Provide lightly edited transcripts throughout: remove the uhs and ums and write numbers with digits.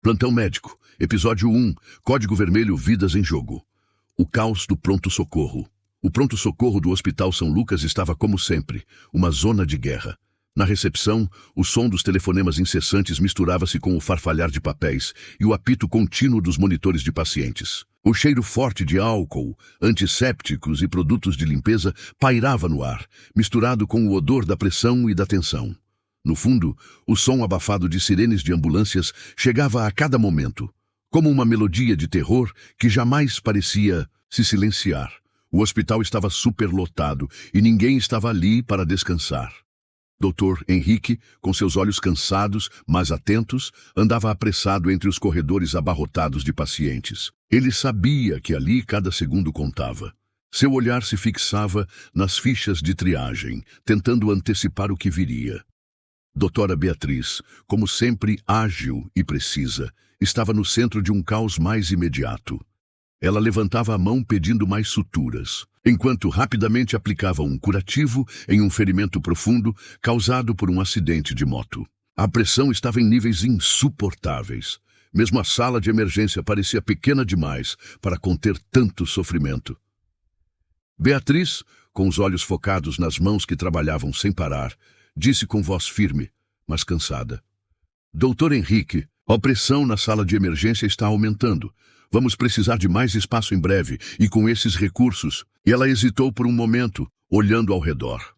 Plantão Médico, Episódio 1, Código Vermelho, Vidas em Jogo. O caos do pronto-socorro. O pronto-socorro do Hospital São Lucas estava, como sempre, uma zona de guerra. Na recepção, o som dos telefonemas incessantes misturava-se com o farfalhar de papéis e o apito contínuo dos monitores de pacientes. O cheiro forte de álcool, antissépticos e produtos de limpeza pairava no ar, misturado com o odor da pressão e da tensão. No fundo, o som abafado de sirenes de ambulâncias chegava a cada momento, como uma melodia de terror que jamais parecia se silenciar. O hospital estava superlotado e ninguém estava ali para descansar. Dr. Henrique, com seus olhos cansados, mas atentos, andava apressado entre os corredores abarrotados de pacientes. Ele sabia que ali cada segundo contava. Seu olhar se fixava nas fichas de triagem, tentando antecipar o que viria. Doutora Beatriz, como sempre ágil e precisa, estava no centro de um caos mais imediato. Ela levantava a mão pedindo mais suturas, enquanto rapidamente aplicava um curativo em um ferimento profundo causado por um acidente de moto. A pressão estava em níveis insuportáveis. Mesmo a sala de emergência parecia pequena demais para conter tanto sofrimento. Beatriz, com os olhos focados nas mãos que trabalhavam sem parar, disse com voz firme, mas cansada: Doutor Henrique, a pressão na sala de emergência está aumentando. Vamos precisar de mais espaço em breve, e com esses recursos... E ela hesitou por um momento, olhando ao redor.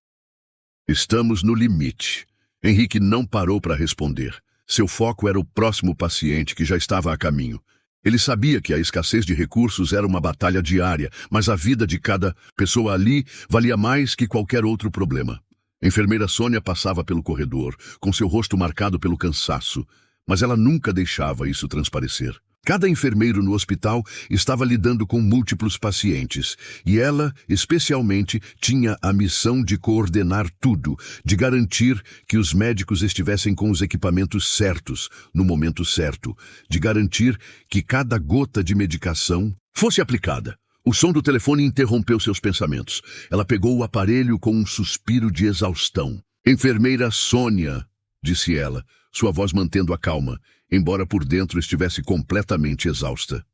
Estamos no limite. Henrique não parou para responder. Seu foco era o próximo paciente que já estava a caminho. Ele sabia que a escassez de recursos era uma batalha diária, mas a vida de cada pessoa ali valia mais que qualquer outro problema. A enfermeira Sônia passava pelo corredor, com seu rosto marcado pelo cansaço, mas ela nunca deixava isso transparecer. Cada enfermeiro no hospital estava lidando com múltiplos pacientes, e ela, especialmente, tinha a missão de coordenar tudo, de garantir que os médicos estivessem com os equipamentos certos, no momento certo, de garantir que cada gota de medicação fosse aplicada. O som do telefone interrompeu seus pensamentos. Ela pegou o aparelho com um suspiro de exaustão. Enfermeira Sônia, disse ela, sua voz mantendo a calma, embora por dentro estivesse completamente exausta.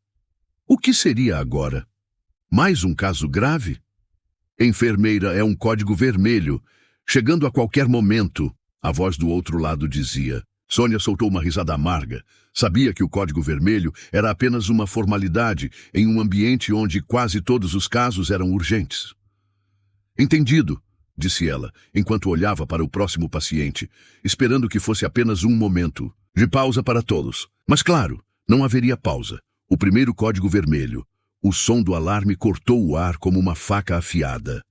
O que seria agora? Mais um caso grave? Enfermeira, é um código vermelho. Chegando a qualquer momento, a voz do outro lado dizia. Sônia soltou uma risada amarga. Sabia que o código vermelho era apenas uma formalidade em um ambiente onde quase todos os casos eram urgentes. Entendido, disse ela, enquanto olhava para o próximo paciente, esperando que fosse apenas um momento de pausa para todos. Mas claro, não haveria pausa. O primeiro código vermelho. O som do alarme cortou o ar como uma faca afiada.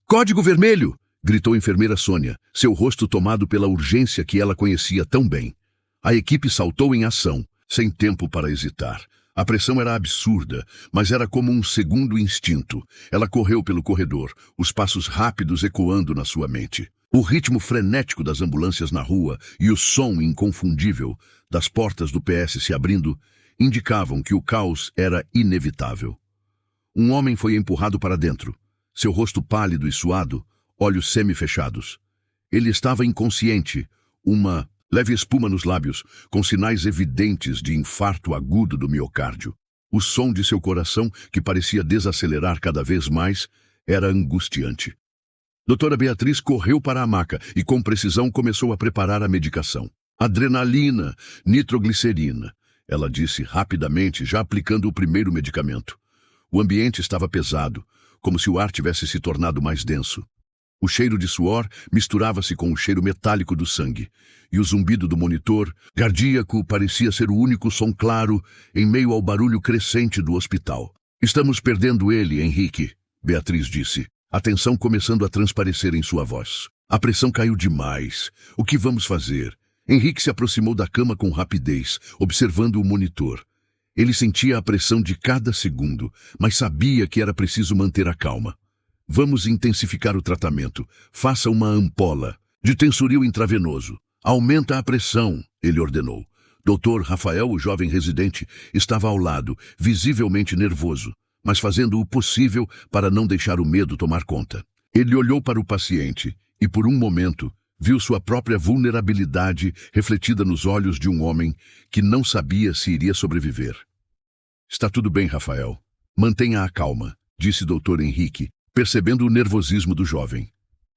Código vermelho! Gritou a enfermeira Sônia, seu rosto tomado pela urgência que ela conhecia tão bem. A equipe saltou em ação, sem tempo para hesitar. A pressão era absurda, mas era como um segundo instinto. Ela correu pelo corredor, os passos rápidos ecoando na sua mente. O ritmo frenético das ambulâncias na rua e o som inconfundível das portas do PS se abrindo indicavam que o caos era inevitável. Um homem foi empurrado para dentro, seu rosto pálido e suado, olhos semi-fechados. Ele estava inconsciente, uma leve espuma nos lábios, com sinais evidentes de infarto agudo do miocárdio. O som de seu coração, que parecia desacelerar cada vez mais, era angustiante. Doutora Beatriz correu para a maca e com precisão começou a preparar a medicação. Adrenalina, nitroglicerina, ela disse rapidamente, já aplicando o primeiro medicamento. O ambiente estava pesado, como se o ar tivesse se tornado mais denso. O cheiro de suor misturava-se com o cheiro metálico do sangue, e o zumbido do monitor cardíaco parecia ser o único som claro em meio ao barulho crescente do hospital. Estamos perdendo ele, Henrique, Beatriz disse, a tensão começando a transparecer em sua voz. A pressão caiu demais. O que vamos fazer? Henrique se aproximou da cama com rapidez, observando o monitor. Ele sentia a pressão de cada segundo, mas sabia que era preciso manter a calma. Vamos intensificar o tratamento. Faça uma ampola de tensoril intravenoso. Aumenta a pressão, ele ordenou. Dr. Rafael, o jovem residente, estava ao lado, visivelmente nervoso, mas fazendo o possível para não deixar o medo tomar conta. Ele olhou para o paciente e, por um momento, Viu sua própria vulnerabilidade refletida nos olhos de um homem que não sabia se iria sobreviver. Está tudo bem, Rafael. Mantenha a calma, disse Dr. Henrique, percebendo o nervosismo do jovem.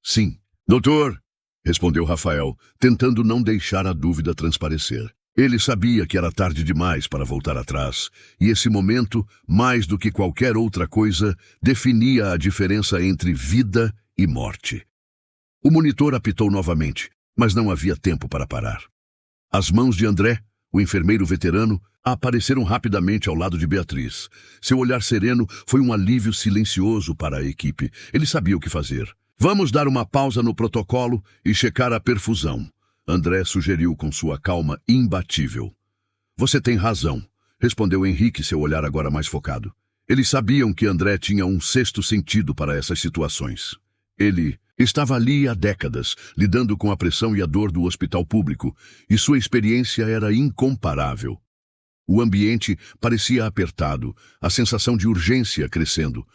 Sim, doutor, respondeu Rafael, tentando não deixar a dúvida transparecer. Ele sabia que era tarde demais para voltar atrás, e esse momento, mais do que qualquer outra coisa, definia a diferença entre vida e morte. O monitor apitou novamente, mas não havia tempo para parar. As mãos de André, o enfermeiro veterano, apareceram rapidamente ao lado de Beatriz. Seu olhar sereno foi um alívio silencioso para a equipe. Ele sabia o que fazer. Vamos dar uma pausa no protocolo e checar a perfusão, André sugeriu com sua calma imbatível. Você tem razão, respondeu Henrique, seu olhar agora mais focado. Eles sabiam que André tinha um sexto sentido para essas situações. Ele estava ali há décadas, lidando com a pressão e a dor do hospital público, e sua experiência era incomparável. O ambiente parecia apertado, a sensação de urgência crescendo.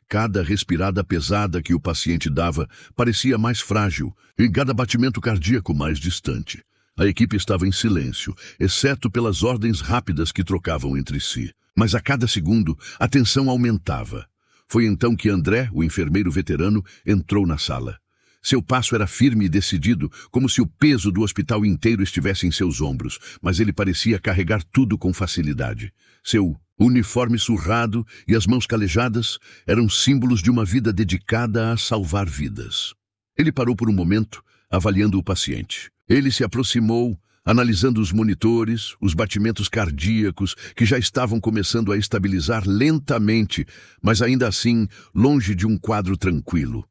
Cada respirada pesada que o paciente dava parecia mais frágil, e cada batimento cardíaco mais distante. A equipe estava em silêncio, exceto pelas ordens rápidas que trocavam entre si. Mas a cada segundo, a tensão aumentava. Foi então que André, o enfermeiro veterano, entrou na sala. Seu passo era firme e decidido, como se o peso do hospital inteiro estivesse em seus ombros, mas ele parecia carregar tudo com facilidade. Seu uniforme surrado e as mãos calejadas eram símbolos de uma vida dedicada a salvar vidas. Ele parou por um momento, avaliando o paciente. Ele se aproximou, analisando os monitores, os batimentos cardíacos que já estavam começando a estabilizar lentamente, mas ainda assim longe de um quadro tranquilo.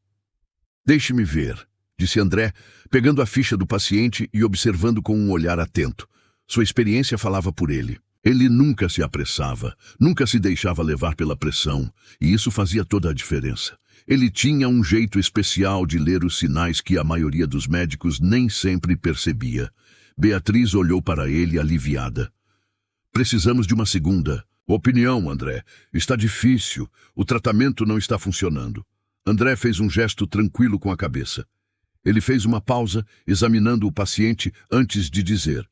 Deixe-me ver, disse André, pegando a ficha do paciente e observando com um olhar atento. Sua experiência falava por ele. Ele nunca se apressava, nunca se deixava levar pela pressão, e isso fazia toda a diferença. Ele tinha um jeito especial de ler os sinais que a maioria dos médicos nem sempre percebia. Beatriz olhou para ele aliviada. Precisamos de uma segunda opinião, André. Está difícil. O tratamento não está funcionando. André fez um gesto tranquilo com a cabeça. Ele fez uma pausa, examinando o paciente antes de dizer: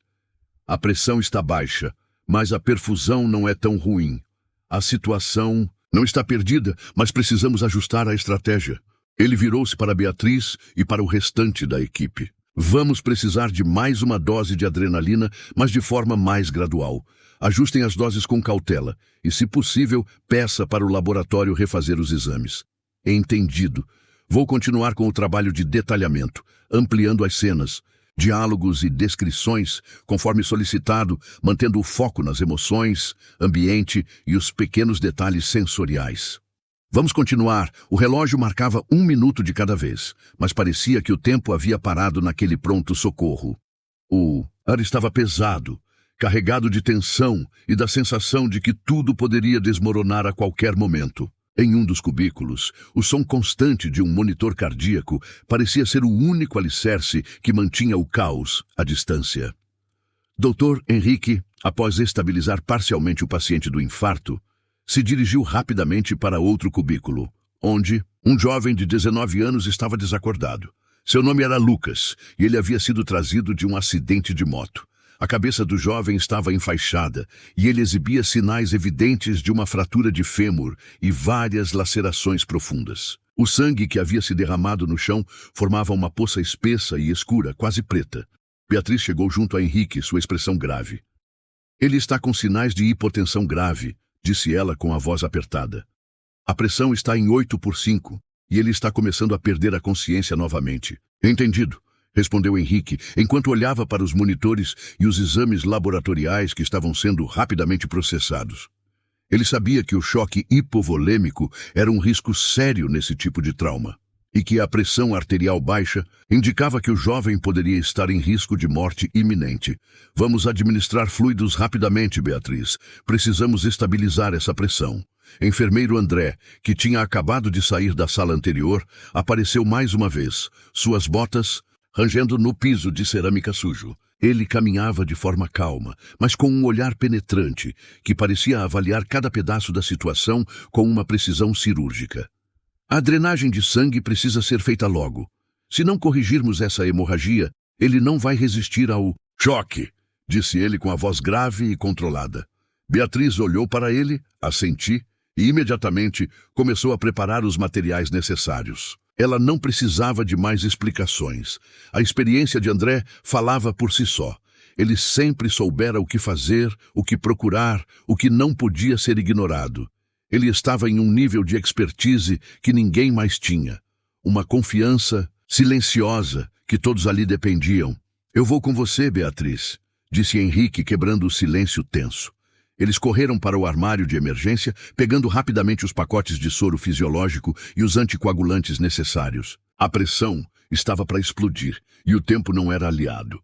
a pressão está baixa, mas a perfusão não é tão ruim. A situação não está perdida, mas precisamos ajustar a estratégia. Ele virou-se para Beatriz e para o restante da equipe. Vamos precisar de mais uma dose de adrenalina, mas de forma mais gradual. Ajustem as doses com cautela e, se possível, peça para o laboratório refazer os exames. Entendido. Vou continuar com o trabalho de detalhamento, ampliando as cenas, diálogos e descrições, conforme solicitado, mantendo o foco nas emoções, ambiente e os pequenos detalhes sensoriais. Vamos continuar. O relógio marcava 1 minuto de cada vez, mas parecia que o tempo havia parado naquele pronto-socorro. O ar estava pesado, carregado de tensão e da sensação de que tudo poderia desmoronar a qualquer momento. Em um dos cubículos, o som constante de um monitor cardíaco parecia ser o único alicerce que mantinha o caos à distância. Dr. Henrique, após estabilizar parcialmente o paciente do infarto, se dirigiu rapidamente para outro cubículo, onde um jovem de 19 anos estava desacordado. Seu nome era Lucas, e ele havia sido trazido de um acidente de moto. A cabeça do jovem estava enfaixada, e ele exibia sinais evidentes de uma fratura de fêmur e várias lacerações profundas. O sangue que havia se derramado no chão formava uma poça espessa e escura, quase preta. Beatriz chegou junto a Henrique, sua expressão grave. Ele está com sinais de hipotensão grave, disse ela com a voz apertada. A pressão está em 8/5, e ele está começando a perder a consciência novamente. Entendido, respondeu Henrique, enquanto olhava para os monitores e os exames laboratoriais que estavam sendo rapidamente processados. Ele sabia que o choque hipovolêmico era um risco sério nesse tipo de trauma, e que a pressão arterial baixa indicava que o jovem poderia estar em risco de morte iminente. Vamos administrar fluidos rapidamente, Beatriz. Precisamos estabilizar essa pressão. Enfermeiro André, que tinha acabado de sair da sala anterior, apareceu mais uma vez, suas botas rangendo no piso de cerâmica sujo. Ele caminhava de forma calma, mas com um olhar penetrante, que parecia avaliar cada pedaço da situação com uma precisão cirúrgica. A drenagem de sangue precisa ser feita logo. Se não corrigirmos essa hemorragia, ele não vai resistir ao choque, disse ele com a voz grave e controlada. Beatriz olhou para ele, assenti, e imediatamente começou a preparar os materiais necessários. Ela não precisava de mais explicações. A experiência de André falava por si só. Ele sempre soubera o que fazer, o que procurar, o que não podia ser ignorado. Ele estava em um nível de expertise que ninguém mais tinha. Uma confiança silenciosa que todos ali dependiam. Eu vou com você, Beatriz, disse Henrique, quebrando o silêncio tenso. Eles correram para o armário de emergência, pegando rapidamente os pacotes de soro fisiológico e os anticoagulantes necessários. A pressão estava para explodir e o tempo não era aliado.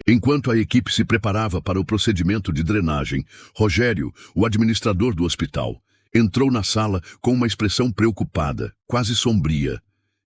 Enquanto a equipe se preparava para o procedimento de drenagem, Rogério, o administrador do hospital, entrou na sala com uma expressão preocupada, quase sombria.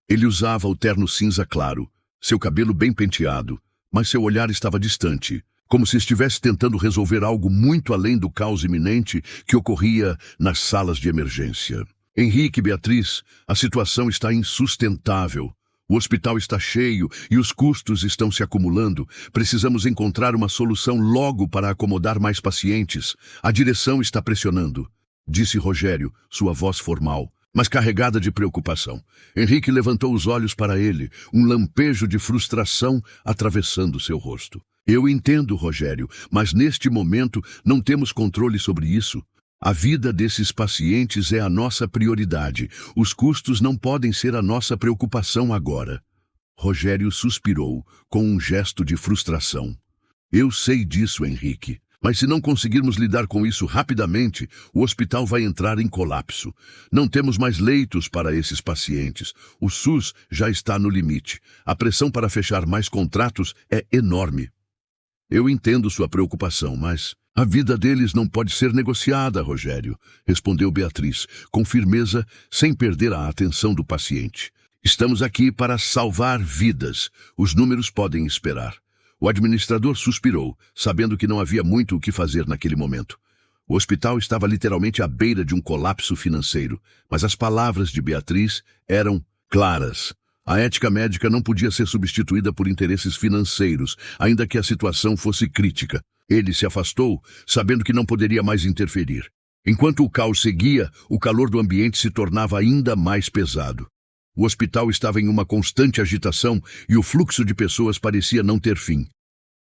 Ele usava o terno cinza claro, seu cabelo bem penteado, mas seu olhar estava distante, como se estivesse tentando resolver algo muito além do caos iminente que ocorria nas salas de emergência. Henrique e Beatriz, a situação está insustentável. O hospital está cheio e os custos estão se acumulando. Precisamos encontrar uma solução logo para acomodar mais pacientes. A direção está pressionando, disse Rogério, sua voz formal, mas carregada de preocupação. Henrique levantou os olhos para ele, um lampejo de frustração atravessando seu rosto. Eu entendo, Rogério, mas neste momento não temos controle sobre isso. A vida desses pacientes é a nossa prioridade. Os custos não podem ser a nossa preocupação agora. Rogério suspirou, com um gesto de frustração. Eu sei disso, Henrique. Mas se não conseguirmos lidar com isso rapidamente, o hospital vai entrar em colapso. Não temos mais leitos para esses pacientes. O SUS já está no limite. A pressão para fechar mais contratos é enorme. Eu entendo sua preocupação, mas a vida deles não pode ser negociada, Rogério, respondeu Beatriz, com firmeza, sem perder a atenção do paciente. Estamos aqui para salvar vidas. Os números podem esperar. O administrador suspirou, sabendo que não havia muito o que fazer naquele momento. O hospital estava literalmente à beira de um colapso financeiro, mas as palavras de Beatriz eram claras. A ética médica não podia ser substituída por interesses financeiros, ainda que a situação fosse crítica. Ele se afastou, sabendo que não poderia mais interferir. Enquanto o caos seguia, o calor do ambiente se tornava ainda mais pesado. O hospital estava em uma constante agitação e o fluxo de pessoas parecia não ter fim.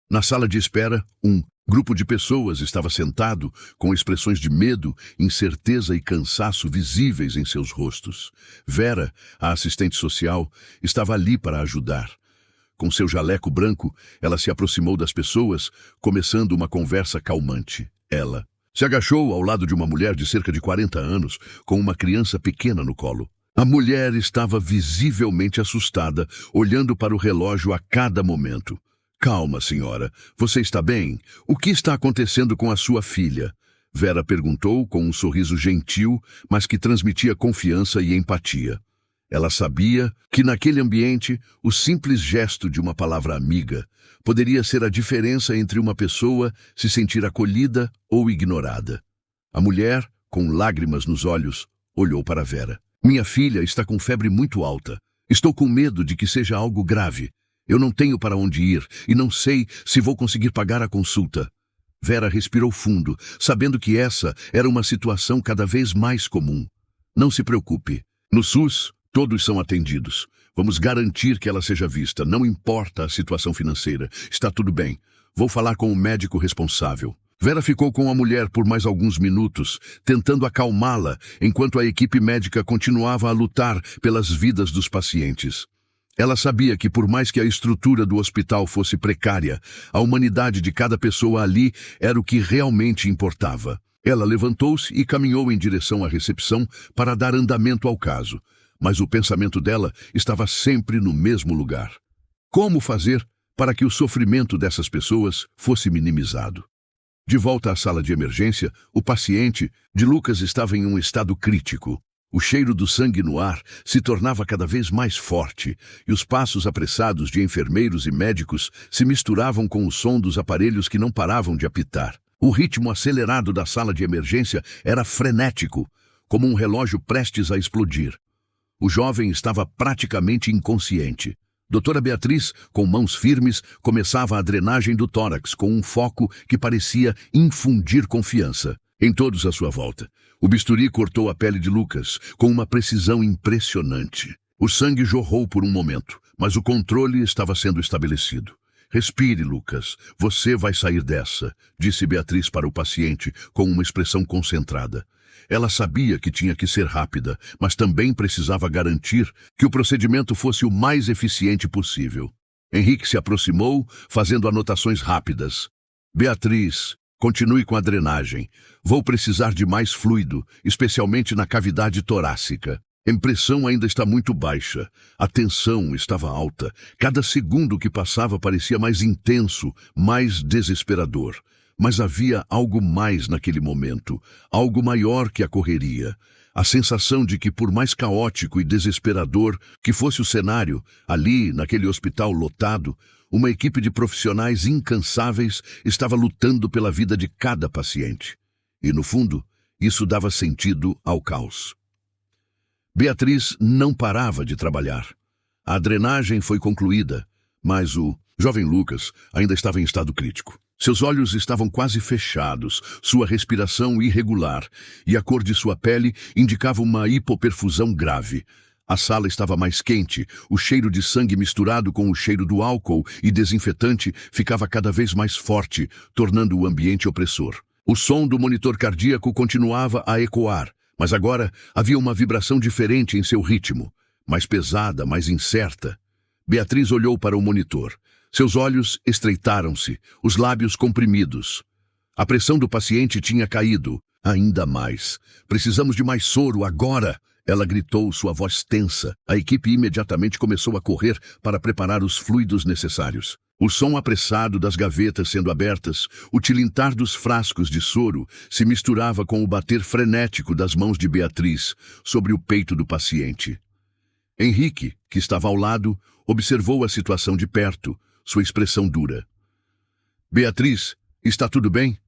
Na sala de espera, um grupo de pessoas estava sentado, com expressões de medo, incerteza e cansaço visíveis em seus rostos. Vera, a assistente social, estava ali para ajudar. Com seu jaleco branco, ela se aproximou das pessoas, começando uma conversa calmante. Ela se agachou ao lado de uma mulher de cerca de 40 anos, com uma criança pequena no colo. A mulher estava visivelmente assustada, olhando para o relógio a cada momento. Calma, senhora. Você está bem? O que está acontecendo com a sua filha? Vera perguntou com um sorriso gentil, mas que transmitia confiança e empatia. Ela sabia que naquele ambiente, o simples gesto de uma palavra amiga poderia ser a diferença entre uma pessoa se sentir acolhida ou ignorada. A mulher, com lágrimas nos olhos, olhou para Vera. Minha filha está com febre muito alta. Estou com medo de que seja algo grave. Eu não tenho para onde ir e não sei se vou conseguir pagar a consulta. Vera respirou fundo, sabendo que essa era uma situação cada vez mais comum. Não se preocupe. No SUS, todos são atendidos. Vamos garantir que ela seja vista. Não importa a situação financeira. Está tudo bem. Vou falar com o médico responsável. Vera ficou com a mulher por mais alguns minutos, tentando acalmá-la, enquanto a equipe médica continuava a lutar pelas vidas dos pacientes. Ela sabia que, por mais que a estrutura do hospital fosse precária, a humanidade de cada pessoa ali era o que realmente importava. Ela levantou-se e caminhou em direção à recepção para dar andamento ao caso, mas o pensamento dela estava sempre no mesmo lugar. Como fazer para que o sofrimento dessas pessoas fosse minimizado? De volta à sala de emergência, o paciente de Lucas estava em um estado crítico. O cheiro do sangue no ar se tornava cada vez mais forte e os passos apressados de enfermeiros e médicos se misturavam com o som dos aparelhos que não paravam de apitar. O ritmo acelerado da sala de emergência era frenético, como um relógio prestes a explodir. O jovem estava praticamente inconsciente. Doutora Beatriz, com mãos firmes, começava a drenagem do tórax com um foco que parecia infundir confiança em todos à sua volta. O bisturi cortou a pele de Lucas com uma precisão impressionante. O sangue jorrou por um momento, mas o controle estava sendo estabelecido. Respire, Lucas. Você vai sair dessa, disse Beatriz para o paciente com uma expressão concentrada. Ela sabia que tinha que ser rápida, mas também precisava garantir que o procedimento fosse o mais eficiente possível. Henrique se aproximou, fazendo anotações rápidas. Beatriz, continue com a drenagem. Vou precisar de mais fluido, especialmente na cavidade torácica. A pressão ainda está muito baixa. A tensão estava alta. Cada segundo que passava parecia mais intenso, mais desesperador. Mas havia algo mais naquele momento, algo maior que a correria. A sensação de que, por mais caótico e desesperador que fosse o cenário, ali, naquele hospital lotado, uma equipe de profissionais incansáveis estava lutando pela vida de cada paciente. E, no fundo, isso dava sentido ao caos. Beatriz não parava de trabalhar. A drenagem foi concluída, mas o jovem Lucas ainda estava em estado crítico. Seus olhos estavam quase fechados, sua respiração irregular, e a cor de sua pele indicava uma hipoperfusão grave. A sala estava mais quente, o cheiro de sangue misturado com o cheiro do álcool e desinfetante ficava cada vez mais forte, tornando o ambiente opressor. O som do monitor cardíaco continuava a ecoar, mas agora havia uma vibração diferente em seu ritmo, mais pesada, mais incerta. Beatriz olhou para o monitor. Seus olhos estreitaram-se, os lábios comprimidos. A pressão do paciente tinha caído, ainda mais. Precisamos de mais soro agora! Ela gritou, sua voz tensa. A equipe imediatamente começou a correr para preparar os fluidos necessários. O som apressado das gavetas sendo abertas, o tilintar dos frascos de soro, se misturava com o bater frenético das mãos de Beatriz sobre o peito do paciente. Henrique, que estava ao lado, observou a situação de perto, sua expressão dura. Beatriz, está tudo bem?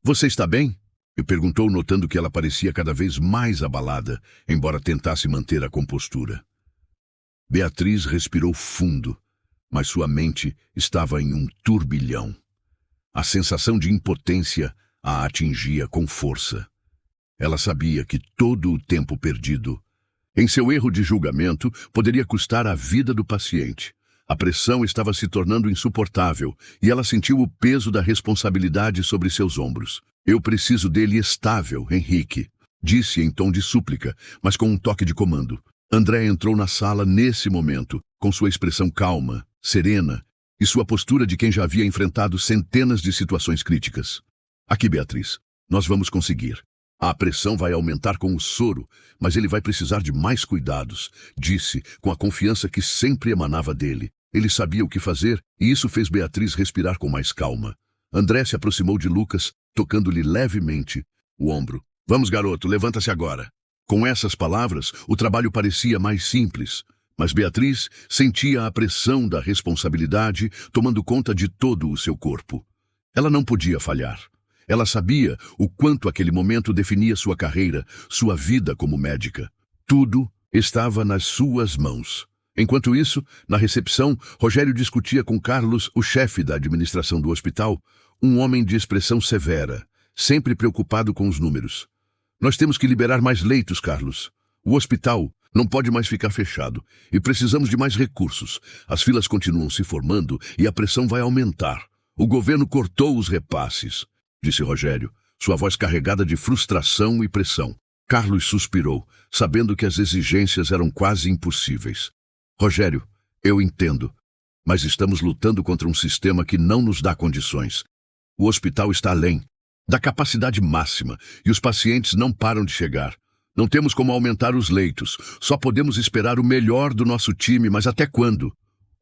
Você está bem? Ele perguntou, notando que ela parecia cada vez mais abalada, embora tentasse manter a compostura. Beatriz respirou fundo, mas sua mente estava em um turbilhão. A sensação de impotência a atingia com força. Ela sabia que todo o tempo perdido, em seu erro de julgamento, poderia custar a vida do paciente. A pressão estava se tornando insuportável e ela sentiu o peso da responsabilidade sobre seus ombros. Eu preciso dele estável, Henrique, disse em tom de súplica, mas com um toque de comando. André entrou na sala nesse momento, com sua expressão calma, serena, e sua postura de quem já havia enfrentado centenas de situações críticas. Aqui, Beatriz, nós vamos conseguir. A pressão vai aumentar com o soro, mas ele vai precisar de mais cuidados, disse, com a confiança que sempre emanava dele. Ele sabia o que fazer, e isso fez Beatriz respirar com mais calma. André se aproximou de Lucas, tocando-lhe levemente o ombro. Vamos, garoto, levanta-se agora. Com essas palavras, o trabalho parecia mais simples, mas Beatriz sentia a pressão da responsabilidade tomando conta de todo o seu corpo. Ela não podia falhar. Ela sabia o quanto aquele momento definia sua carreira, sua vida como médica. Tudo estava nas suas mãos. Enquanto isso, na recepção, Rogério discutia com Carlos, o chefe da administração do hospital, um homem de expressão severa, sempre preocupado com os números. Nós temos que liberar mais leitos, Carlos. O hospital não pode mais ficar fechado e precisamos de mais recursos. As filas continuam se formando e a pressão vai aumentar. O governo cortou os repasses, disse Rogério, sua voz carregada de frustração e pressão. Carlos suspirou, sabendo que as exigências eram quase impossíveis. Rogério, eu entendo, mas estamos lutando contra um sistema que não nos dá condições. O hospital está além da capacidade máxima e os pacientes não param de chegar. Não temos como aumentar os leitos, só podemos esperar o melhor do nosso time, mas até quando?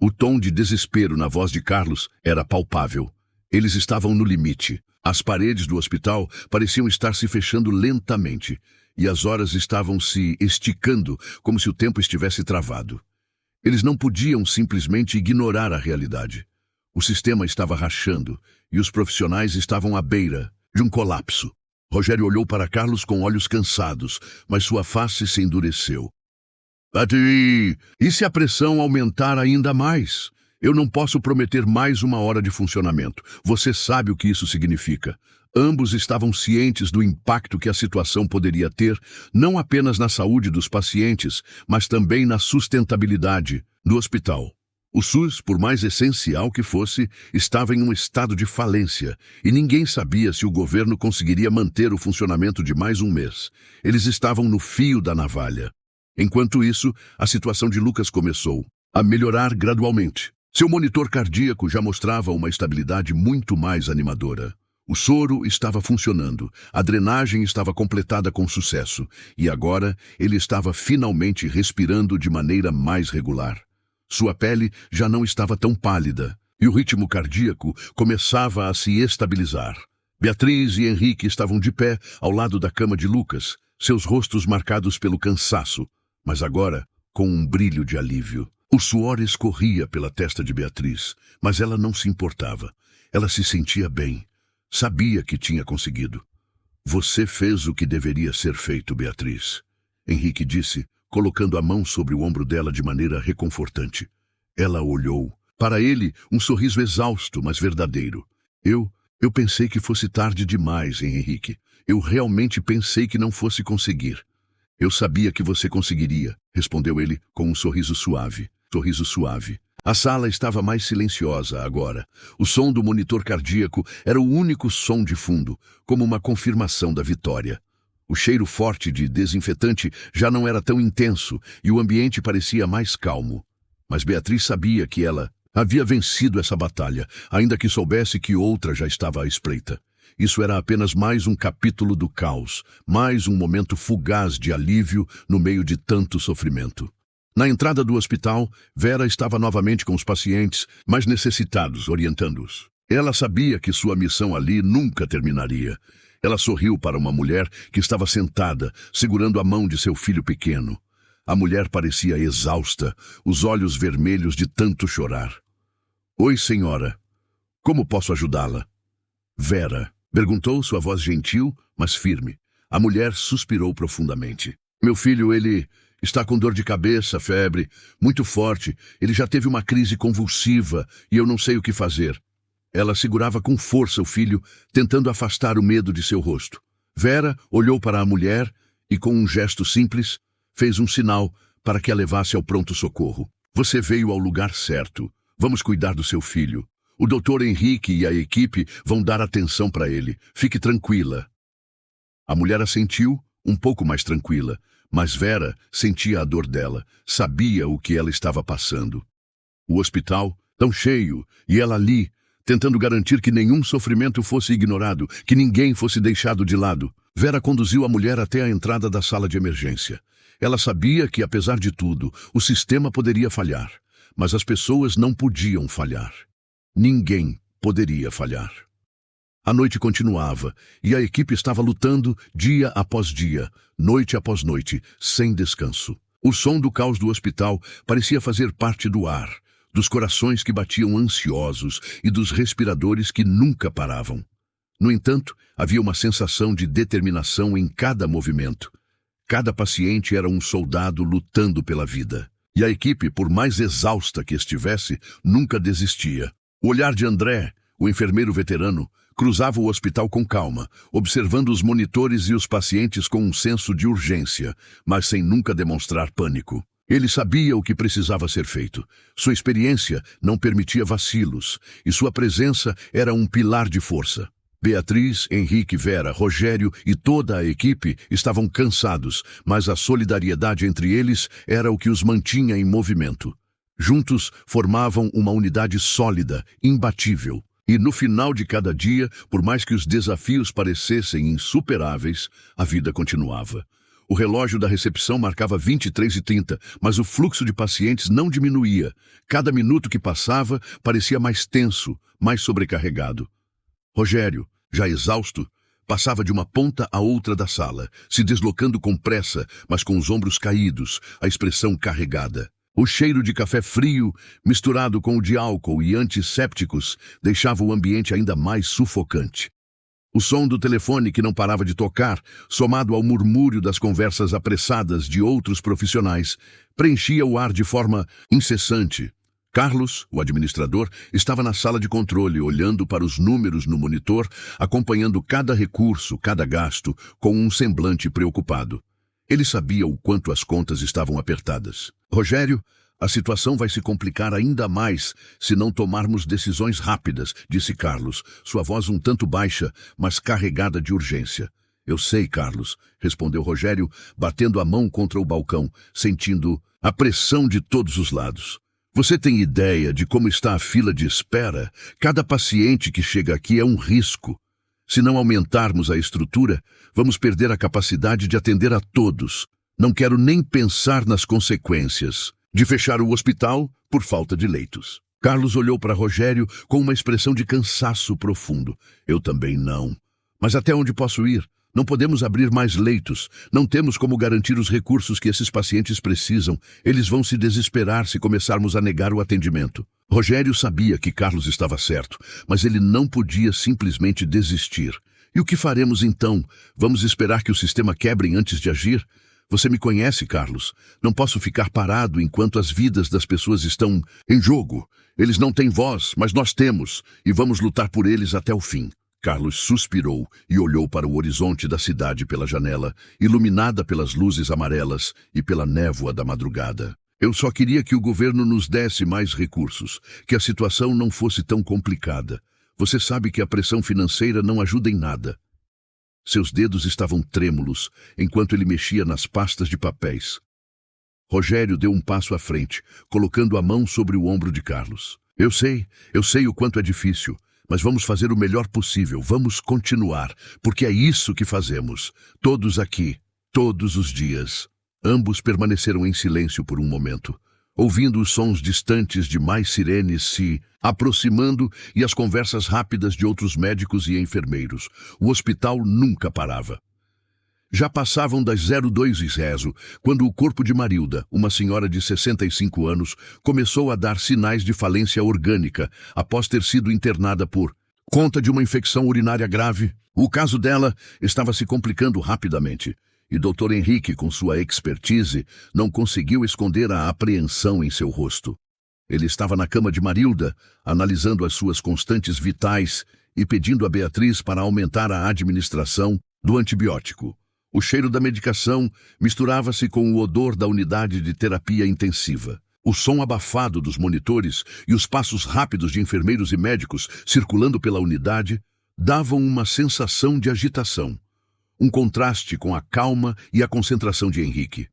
O tom de desespero na voz de Carlos era palpável. Eles estavam no limite. As paredes do hospital pareciam estar se fechando lentamente, e as horas estavam se esticando como se o tempo estivesse travado. Eles não podiam simplesmente ignorar a realidade. O sistema estava rachando, e os profissionais estavam à beira de um colapso. Rogério olhou para Carlos com olhos cansados, mas sua face se endureceu. E se a pressão aumentar ainda mais? Eu não posso prometer mais 1 hora de funcionamento. Você sabe o que isso significa. Ambos estavam cientes do impacto que a situação poderia ter, não apenas na saúde dos pacientes, mas também na sustentabilidade do hospital. O SUS, por mais essencial que fosse, estava em um estado de falência, e ninguém sabia se o governo conseguiria manter o funcionamento de mais um mês. Eles estavam no fio da navalha. Enquanto isso, a situação de Lucas começou a melhorar gradualmente. Seu monitor cardíaco já mostrava uma estabilidade muito mais animadora. O soro estava funcionando, a drenagem estava completada com sucesso, e agora ele estava finalmente respirando de maneira mais regular. Sua pele já não estava tão pálida, e o ritmo cardíaco começava a se estabilizar. Beatriz e Henrique estavam de pé ao lado da cama de Lucas, seus rostos marcados pelo cansaço, mas agora com um brilho de alívio. O suor escorria pela testa de Beatriz, mas ela não se importava. Ela se sentia bem. Sabia que tinha conseguido. Você fez o que deveria ser feito, Beatriz, Henrique disse, colocando a mão sobre o ombro dela de maneira reconfortante. Ela olhou. Para ele, um sorriso exausto, mas verdadeiro. Eu pensei que fosse tarde demais, Henrique. Eu realmente pensei que não fosse conseguir. Eu sabia que você conseguiria, respondeu ele com um sorriso suave. A sala estava mais silenciosa agora. O som do monitor cardíaco era o único som de fundo, como uma confirmação da vitória. O cheiro forte de desinfetante já não era tão intenso e o ambiente parecia mais calmo. Mas Beatriz sabia que ela havia vencido essa batalha, ainda que soubesse que outra já estava à espreita. Isso era apenas mais um capítulo do caos, mais um momento fugaz de alívio no meio de tanto sofrimento. Na entrada do hospital, Vera estava novamente com os pacientes mais necessitados, orientando-os. Ela sabia que sua missão ali nunca terminaria. Ela sorriu para uma mulher que estava sentada, segurando a mão de seu filho pequeno. A mulher parecia exausta, os olhos vermelhos de tanto chorar. Oi, senhora. Como posso ajudá-la? Vera, perguntou sua voz gentil, mas firme. A mulher suspirou profundamente. Meu filho, ele está com dor de cabeça, febre, muito forte. Ele já teve uma crise convulsiva e eu não sei o que fazer. Ela segurava com força o filho, tentando afastar o medo de seu rosto. Vera olhou para a mulher e, com um gesto simples, fez um sinal para que a levasse ao pronto-socorro. Você veio ao lugar certo. Vamos cuidar do seu filho. O Dr. Henrique e a equipe vão dar atenção para ele. Fique tranquila. A mulher assentiu, um pouco mais tranquila, mas Vera sentia a dor dela, sabia o que ela estava passando. O hospital, tão cheio, e ela ali, tentando garantir que nenhum sofrimento fosse ignorado, que ninguém fosse deixado de lado. Vera conduziu a mulher até a entrada da sala de emergência. Ela sabia que, apesar de tudo, o sistema poderia falhar, mas as pessoas não podiam falhar. Ninguém poderia falhar. A noite continuava, e a equipe estava lutando dia após dia, noite após noite, sem descanso. O som do caos do hospital parecia fazer parte do ar, dos corações que batiam ansiosos e dos respiradores que nunca paravam. No entanto, havia uma sensação de determinação em cada movimento. Cada paciente era um soldado lutando pela vida. E a equipe, por mais exausta que estivesse, nunca desistia. O olhar de André, o enfermeiro veterano, cruzava o hospital com calma, observando os monitores e os pacientes com um senso de urgência, mas sem nunca demonstrar pânico. Ele sabia o que precisava ser feito. Sua experiência não permitia vacilos, e sua presença era um pilar de força. Beatriz, Henrique, Vera, Rogério e toda a equipe estavam cansados, mas a solidariedade entre eles era o que os mantinha em movimento. Juntos formavam uma unidade sólida, imbatível. E no final de cada dia, por mais que os desafios parecessem insuperáveis, a vida continuava. O relógio da recepção marcava 23h30, mas o fluxo de pacientes não diminuía. Cada minuto que passava parecia mais tenso, mais sobrecarregado. Rogério, já exausto, passava de uma ponta à outra da sala, se deslocando com pressa, mas com os ombros caídos, a expressão carregada. O cheiro de café frio, misturado com o de álcool e antissépticos, deixava o ambiente ainda mais sufocante. O som do telefone que não parava de tocar, somado ao murmúrio das conversas apressadas de outros profissionais, preenchia o ar de forma incessante. Carlos, o administrador, estava na sala de controle, olhando para os números no monitor, acompanhando cada recurso, cada gasto, com um semblante preocupado. Ele sabia o quanto as contas estavam apertadas. Rogério, a situação vai se complicar ainda mais se não tomarmos decisões rápidas, disse Carlos, sua voz um tanto baixa, mas carregada de urgência. Eu sei, Carlos, respondeu Rogério, batendo a mão contra o balcão, sentindo a pressão de todos os lados. Você tem ideia de como está a fila de espera? Cada paciente que chega aqui é um risco. Se não aumentarmos a estrutura, vamos perder a capacidade de atender a todos. Não quero nem pensar nas consequências de fechar o hospital por falta de leitos. Carlos olhou para Rogério com uma expressão de cansaço profundo. Eu também não. Mas até onde posso ir? Não podemos abrir mais leitos. Não temos como garantir os recursos que esses pacientes precisam. Eles vão se desesperar se começarmos a negar o atendimento. Rogério sabia que Carlos estava certo, mas ele não podia simplesmente desistir. E o que faremos então? Vamos esperar que o sistema quebre antes de agir? Você me conhece, Carlos. Não posso ficar parado enquanto as vidas das pessoas estão em jogo. Eles não têm voz, mas nós temos, e vamos lutar por eles até o fim. Carlos suspirou e olhou para o horizonte da cidade pela janela, iluminada pelas luzes amarelas e pela névoa da madrugada. Eu só queria que o governo nos desse mais recursos, que a situação não fosse tão complicada. Você sabe que a pressão financeira não ajuda em nada. Seus dedos estavam trêmulos, enquanto ele mexia nas pastas de papéis. Rogério deu um passo à frente, colocando a mão sobre o ombro de Carlos. Eu sei o quanto é difícil, mas vamos fazer o melhor possível, vamos continuar, porque é isso que fazemos, todos aqui, todos os dias. Ambos permaneceram em silêncio por um momento, ouvindo os sons distantes de mais sirenes se aproximando e as conversas rápidas de outros médicos e enfermeiros. O hospital nunca parava. Já passavam das 02 e rezo, quando o corpo de Marilda, uma senhora de 65 anos, começou a dar sinais de falência orgânica após ter sido internada por conta de uma infecção urinária grave. O caso dela estava se complicando rapidamente. E Dr. Henrique, com sua expertise, não conseguiu esconder a apreensão em seu rosto. Ele estava na cama de Marilda, analisando as suas constantes vitais e pedindo a Beatriz para aumentar a administração do antibiótico. O cheiro da medicação misturava-se com o odor da unidade de terapia intensiva. O som abafado dos monitores e os passos rápidos de enfermeiros e médicos circulando pela unidade davam uma sensação de agitação. Um contraste com a calma e a concentração de Henrique.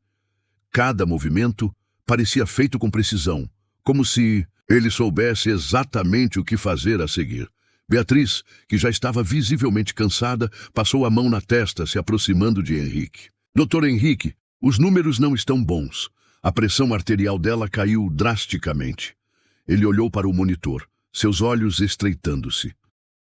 Cada movimento parecia feito com precisão, como se ele soubesse exatamente o que fazer a seguir. Beatriz, que já estava visivelmente cansada, passou a mão na testa, se aproximando de Henrique. Dr. Henrique, os números não estão bons. A pressão arterial dela caiu drasticamente. Ele olhou para o monitor, seus olhos estreitando-se.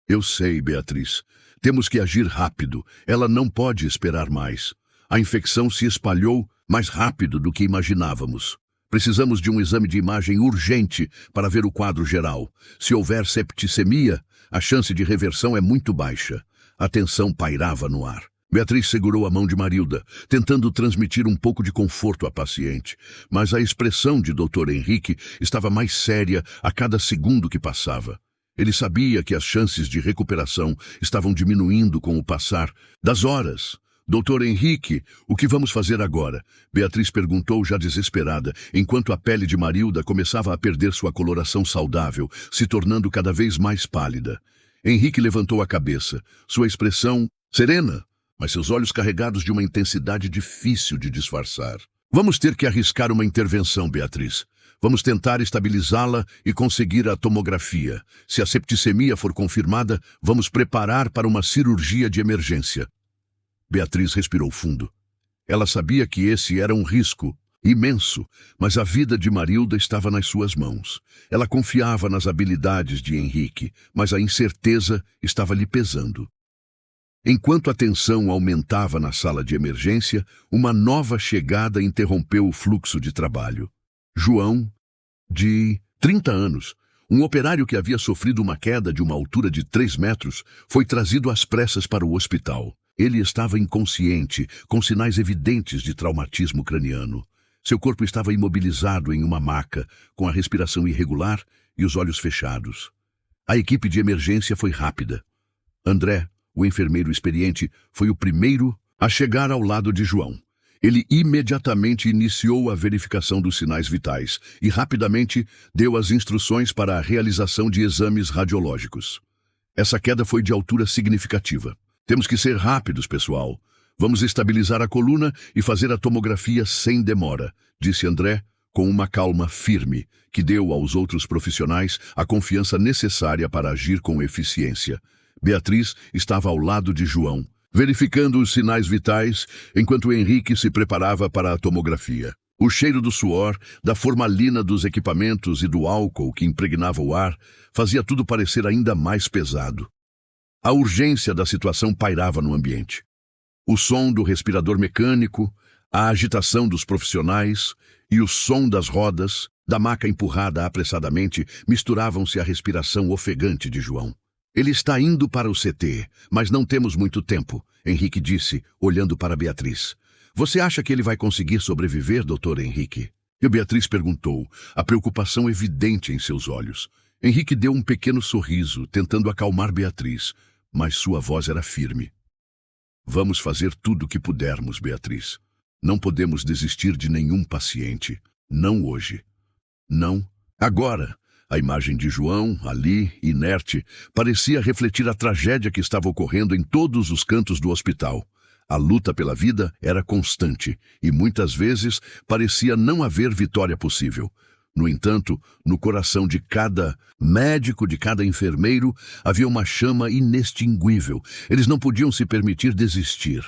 Eu sei, Beatriz. Temos que agir rápido. Ela não pode esperar mais. A infecção se espalhou mais rápido do que imaginávamos. Precisamos de um exame de imagem urgente para ver o quadro geral. Se houver septicemia, a chance de reversão é muito baixa. A tensão pairava no ar. Beatriz segurou a mão de Marilda, tentando transmitir um pouco de conforto à paciente. Mas a expressão de Dr. Henrique estava mais séria a cada segundo que passava. Ele sabia que as chances de recuperação estavam diminuindo com o passar das horas. Dr. Henrique, o que vamos fazer agora? Beatriz perguntou já desesperada, enquanto a pele de Marilda começava a perder sua coloração saudável, se tornando cada vez mais pálida. Henrique levantou a cabeça, sua expressão serena, mas seus olhos carregados de uma intensidade difícil de disfarçar. Vamos ter que arriscar uma intervenção, Beatriz. Vamos tentar estabilizá-la e conseguir a tomografia. Se a septicemia for confirmada, vamos preparar para uma cirurgia de emergência. Beatriz respirou fundo. Ela sabia que esse era um risco imenso, mas a vida de Marilda estava nas suas mãos. Ela confiava nas habilidades de Henrique, mas a incerteza estava lhe pesando. Enquanto a tensão aumentava na sala de emergência, uma nova chegada interrompeu o fluxo de trabalho. João, de 30 anos, Um operário que havia sofrido uma queda de uma altura de 3 metros foi trazido às pressas para o hospital. Ele estava inconsciente, com sinais evidentes de traumatismo craniano. Seu corpo estava imobilizado em uma maca, com a respiração irregular e os olhos fechados. A equipe de emergência foi rápida. André, o enfermeiro experiente, foi o primeiro a chegar ao lado de João. Ele imediatamente iniciou a verificação dos sinais vitais e rapidamente deu as instruções para a realização de exames radiológicos. Essa queda foi de altura significativa. Temos que ser rápidos, pessoal. Vamos estabilizar a coluna e fazer a tomografia sem demora, disse André, com uma calma firme, que deu aos outros profissionais a confiança necessária para agir com eficiência. Beatriz estava ao lado de João, verificando os sinais vitais, enquanto Henrique se preparava para a tomografia. O cheiro do suor, da formalina dos equipamentos e do álcool que impregnava o ar fazia tudo parecer ainda mais pesado. A urgência da situação pairava no ambiente. O som do respirador mecânico, a agitação dos profissionais e o som das rodas, da maca empurrada apressadamente, misturavam-se à respiração ofegante de João. Ele está indo para o CT, mas não temos muito tempo, Henrique disse, olhando para Beatriz. Você acha que ele vai conseguir sobreviver, doutor Henrique? E Beatriz perguntou, a preocupação evidente em seus olhos. Henrique deu um pequeno sorriso, tentando acalmar Beatriz, mas sua voz era firme. Vamos fazer tudo o que pudermos, Beatriz. Não podemos desistir de nenhum paciente. Não hoje. Não agora. A imagem de João, ali, inerte, parecia refletir a tragédia que estava ocorrendo em todos os cantos do hospital. A luta pela vida era constante e, muitas vezes, parecia não haver vitória possível. No entanto, no coração de cada médico, de cada enfermeiro, havia uma chama inextinguível. Eles não podiam se permitir desistir.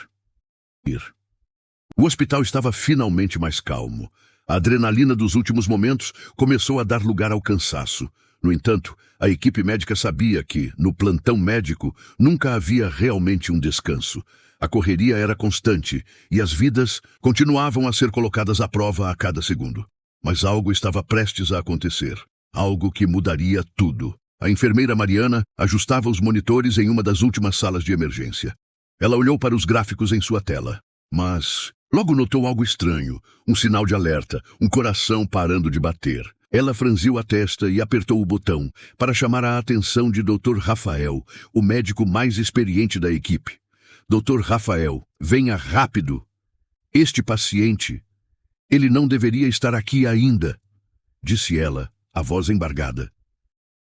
O hospital estava finalmente mais calmo. A adrenalina dos últimos momentos começou a dar lugar ao cansaço. No entanto, a equipe médica sabia que, no plantão médico, nunca havia realmente um descanso. A correria era constante e as vidas continuavam a ser colocadas à prova a cada segundo. Mas algo estava prestes a acontecer. Algo que mudaria tudo. A enfermeira Mariana ajustava os monitores em uma das últimas salas de emergência. Ela olhou para os gráficos em sua tela, mas logo notou algo estranho, um sinal de alerta, um coração parando de bater. Ela franziu a testa e apertou o botão para chamar a atenção de Dr. Rafael, o médico mais experiente da equipe. Dr. Rafael, venha rápido. Este paciente, ele não deveria estar aqui ainda, disse ela, a voz embargada.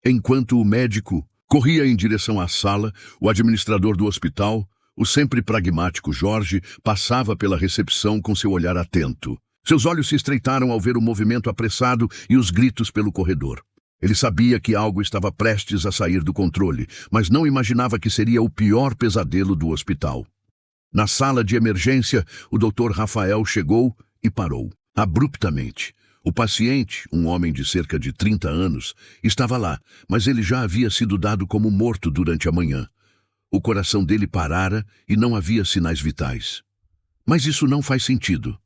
Enquanto o médico corria em direção à sala, o administrador do hospital, o sempre pragmático Jorge, passava pela recepção com seu olhar atento. Seus olhos se estreitaram ao ver o movimento apressado e os gritos pelo corredor. Ele sabia que algo estava prestes a sair do controle, mas não imaginava que seria o pior pesadelo do hospital. Na sala de emergência, o Dr. Rafael chegou e parou, abruptamente. O paciente, um homem de cerca de 30 anos, estava lá, mas ele já havia sido dado como morto durante a manhã. O coração dele parara e não havia sinais vitais. Mas isso não faz sentido,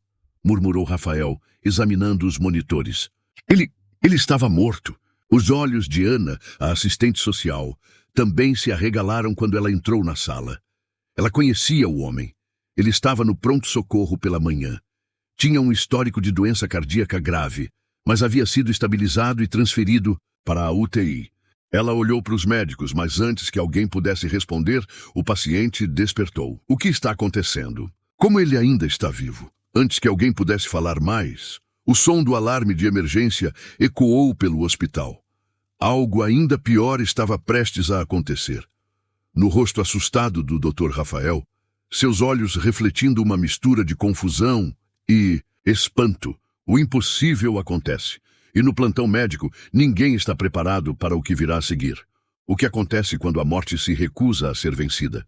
murmurou Rafael, examinando os monitores. Ele estava morto. Os olhos de Ana, a assistente social, também se arregalaram quando ela entrou na sala. Ela conhecia o homem. Ele estava no pronto-socorro pela manhã. Tinha um histórico de doença cardíaca grave, mas havia sido estabilizado e transferido para a UTI. Ela olhou para os médicos, mas antes que alguém pudesse responder, o paciente despertou. O que está acontecendo? Como ele ainda está vivo? Antes que alguém pudesse falar mais, o som do alarme de emergência ecoou pelo hospital. Algo ainda pior estava prestes a acontecer. No rosto assustado do Dr. Rafael, seus olhos refletindo uma mistura de confusão e espanto, o impossível acontece. E no plantão médico, ninguém está preparado para o que virá a seguir. O que acontece quando a morte se recusa a ser vencida?